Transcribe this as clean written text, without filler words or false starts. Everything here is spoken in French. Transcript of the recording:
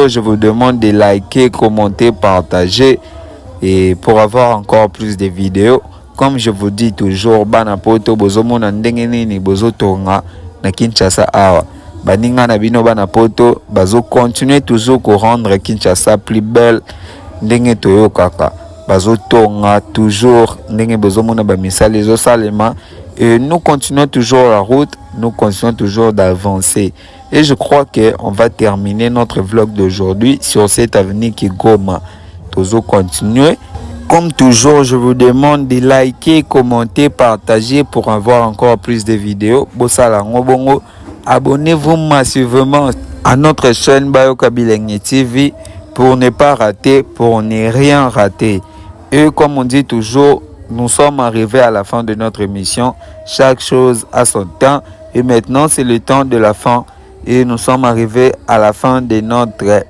Je vous demande de liker, commenter, partager et pour avoir encore plus de vidéos. Comme je vous dis toujours, bana poto bozomo na ndenge nini bozo tonga na Kinshasa awa. Baninga na bino bana poto bazo continuer toujours à rendre Kinshasa plus belle ndenge toyo kaka. Bazo tonga toujours ndenge bozomo na ba misali zo salema et nous continuons toujours la route, nous continuons toujours d'avancer. Et je crois qu'on va terminer notre vlog d'aujourd'hui sur cette avenue qui est Goma. Toujours continuer. Comme toujours, je vous demande de liker, commenter, partager pour avoir encore plus de vidéos. Abonnez-vous massivement à notre chaîne Bayoka Bilenge TV pour ne pas rater, pour ne rien rater. Et comme on dit toujours, nous sommes arrivés à la fin de notre émission. Chaque chose a son temps. Et maintenant, c'est le temps de la fin. Et nous sommes arrivés à la fin de notre